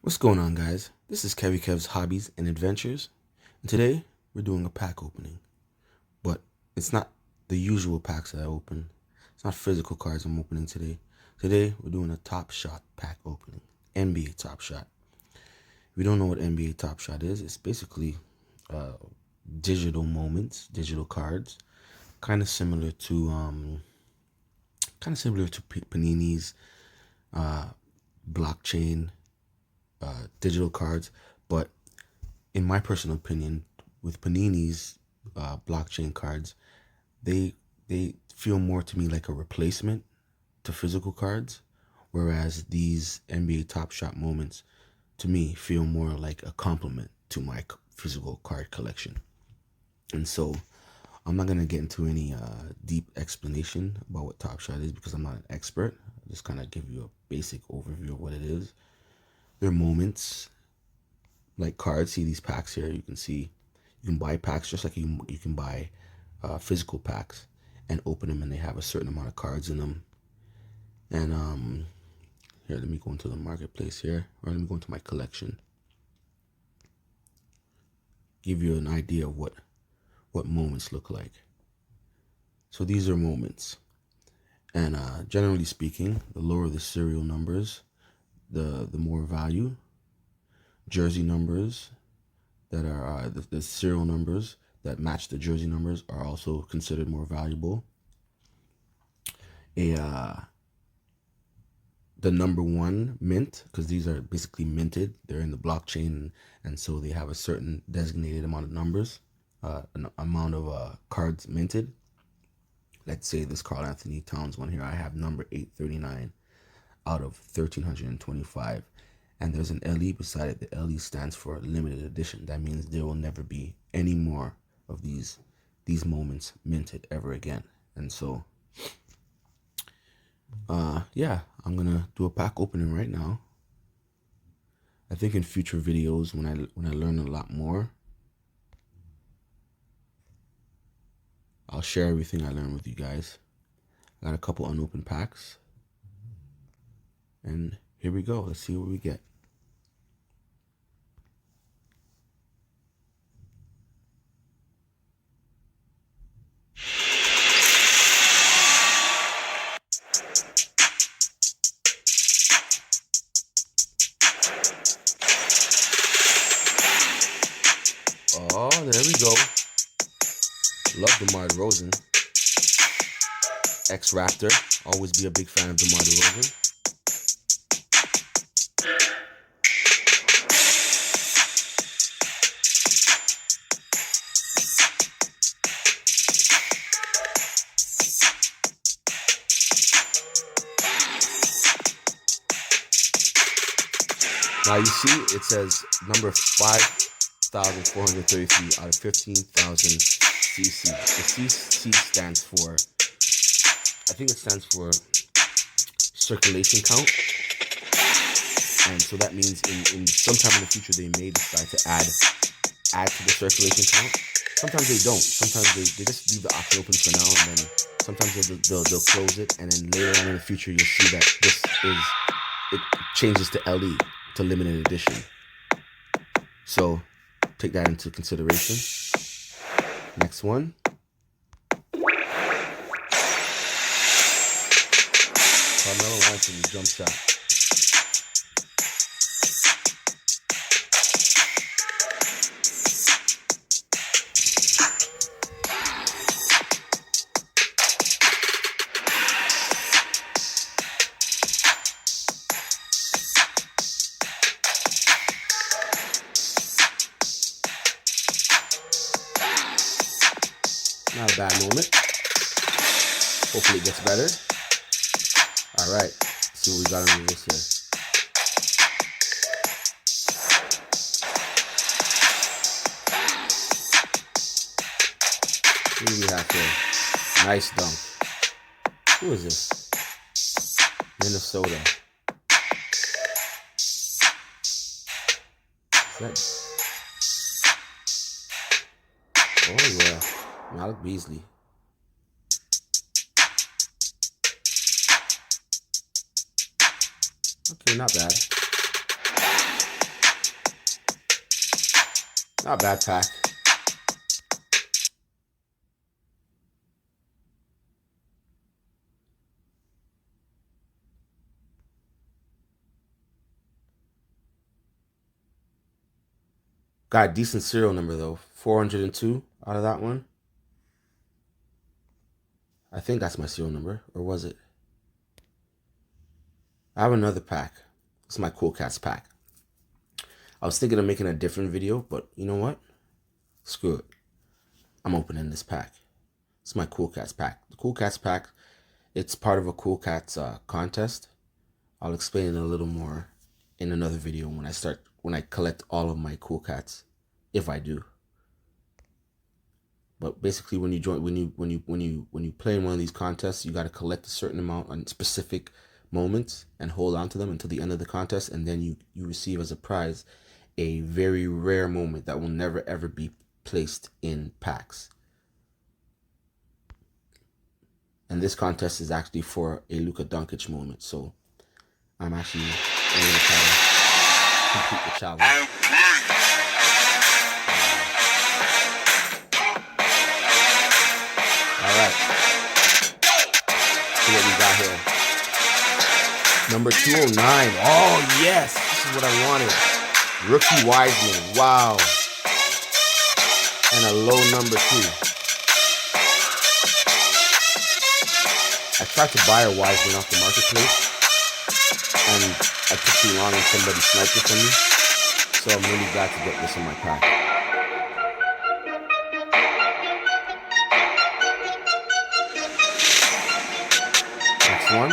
What's going on, guys? This is Kevy Kev's Hobbies and Adventures, and today we're doing a pack opening. But it's not the usual packs that I open. It's not physical cards I'm opening today. Today we're doing a Top Shot pack opening, NBA Top Shot. If you don't know what NBA Top Shot is, it's basically digital moments, digital cards, kind of similar to Panini's blockchain digital cards, but in my personal opinion, with Panini's blockchain cards, they feel more to me like a replacement to physical cards, whereas these NBA Top Shot moments to me feel more like a complement to my physical card collection. And so I'm not gonna get into any deep explanation about what Top Shot is because I'm not an expert. I'll just kind of give you a basic overview of what it is. They're moments like cards. See these packs here. You can buy packs just like you can buy physical packs and open them, and they have a certain amount of cards in them. And here, let me go into the marketplace here, or let me go into my collection. Give you an idea of what moments look like. So these are moments, and generally speaking, the lower the serial numbers, the more value. Jersey numbers that are the serial numbers that match the jersey numbers are also considered more valuable. The number one mint, because these are basically minted, they're in the blockchain, and so they have a certain designated amount of numbers, an amount of cards minted. Let's say this Karl Anthony Towns one here, I have number 839 out of 1325. And there's an LE beside it. The LE stands for limited edition. That means there will never be any more of these moments minted ever again. And so, yeah, I'm gonna do a pack opening right now. I think in future videos, when I learn a lot more, I'll share everything I learned with you guys. I got a couple unopened packs, and here we go. Let's see what we get. Oh, there we go. Love DeMar DeRozan. Ex-Raptor. Always be a big fan of DeMar DeRozan. Now you see it says number 5,433 out of 15,000 CC. The CC stands for, I think it stands for circulation count. And so that means in sometime in the future they may decide to add to the circulation count. Sometimes they don't. Sometimes they just leave the option open for now, and then sometimes they'll close it, and then later on in the future you'll see that it changes to LE, to limited edition. So take that into consideration. Next one. Carmelo Anthony jump shot. Not a bad moment. Hopefully it gets better. All right, let's see what we got under this here. What do we have here? Nice dunk. Who is this? Minnesota. Is that? Oh yeah, Malik Beasley. Okay, not bad. Not bad pack. Got a decent serial number though. 402 out of that one. I think that's my serial number, or was it? I have another pack. It's my Cool Cats pack. I was thinking of making a different video, but you know what? Screw it. I'm opening this pack. It's my Cool Cats pack. The Cool Cats pack, it's part of a Cool Cats contest. I'll explain it a little more in another video when I collect all of my Cool Cats, if I do. But basically, when you play in one of these contests, you got to collect a certain amount on specific moments and hold on to them until the end of the contest, and then you receive as a prize a very rare moment that will never ever be placed in packs. And this contest is actually for a Luka Doncic moment, so I'm going to try to complete the challenge. Alright. See what we got here. Number 209. Oh, yes. This is what I wanted. Rookie Wiseman. Wow. And a low number 2. I tried to buy a Wiseman off the marketplace, and I took too long and somebody sniped it from me. So I'm really glad to get this in my pack. Next one.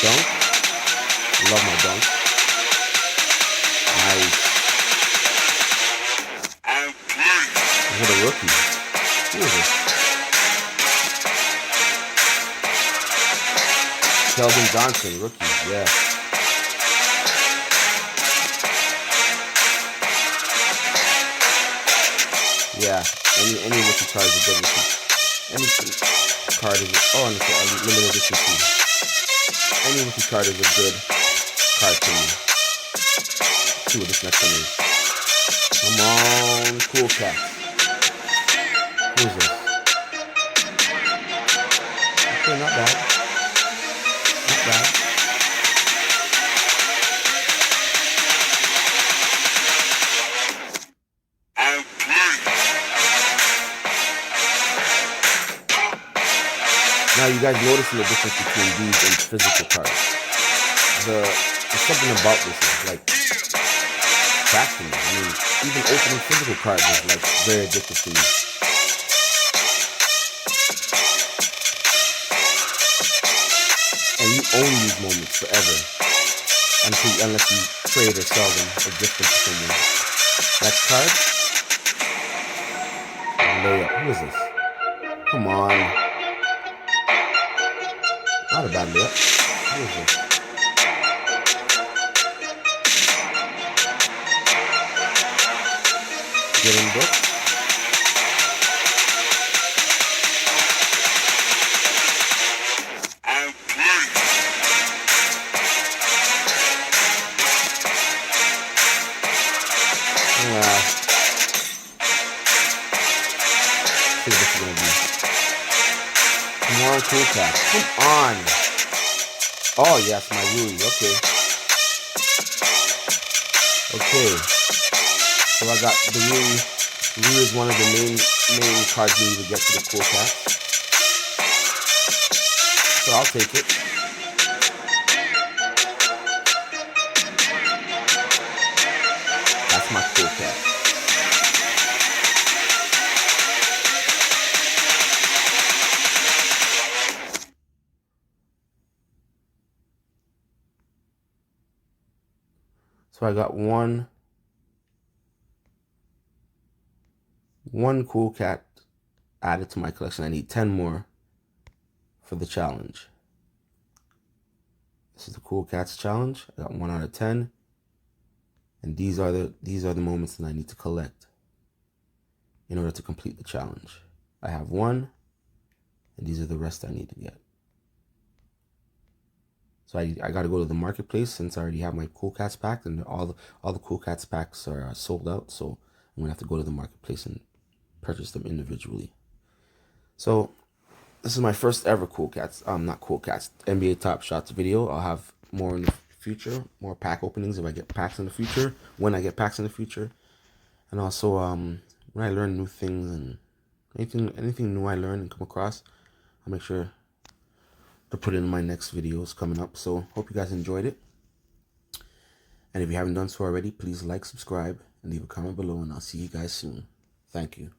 Dunk. Love my dunk. Nice. What a rookie. Who is this? Keldon Johnson, rookie. Yeah. Yeah. Any rookie card is a good rookie. Any card is limited edition too. Any rookie card is a good card to me. See what this next one is. Come on, Cool Cats. Who is this? Okay, not bad. Not bad. Now you guys noticing the difference between these and physical cards. There's something about this is like cracking. I mean, even opening physical cards is like very addictive to me. And you own these moments forever unless you trade or sell them or gift them to someone. Next card. Layup. Who is this? Come on. Not a bad layup. Who is this? Getting booked. See what this is gonna be. Come on, Cool Cat. Come on. Oh yes, my Rui. Okay. Okay. So I got the Rui. Rui is one of the main cards you need to get to the Cool Cat. So I'll take it. That's my Cool Cat. So I got one Cool Cat added to my collection. I need 10 more for the challenge. This is the Cool Cats challenge. I got 1 out of 10. And these are the moments that I need to collect in order to complete the challenge. I have 1, and these are the rest I need to get. So So I got to go to the marketplace since I already have my Cool Cats pack, and all the Cool Cats packs are sold out. So I'm gonna have to go to the marketplace and purchase them individually. So this is my first ever Cool Cats, not Cool Cats, NBA Top Shots video. I'll have more in the future, more pack openings if I get packs in the future, when I get packs in the future. And also when I learn new things and anything new I learn and come across, I'll make sure to put it in my next videos coming up. So hope you guys enjoyed it. And if you haven't done so already, please like, subscribe, and leave a comment below, and I'll see you guys soon. Thank you.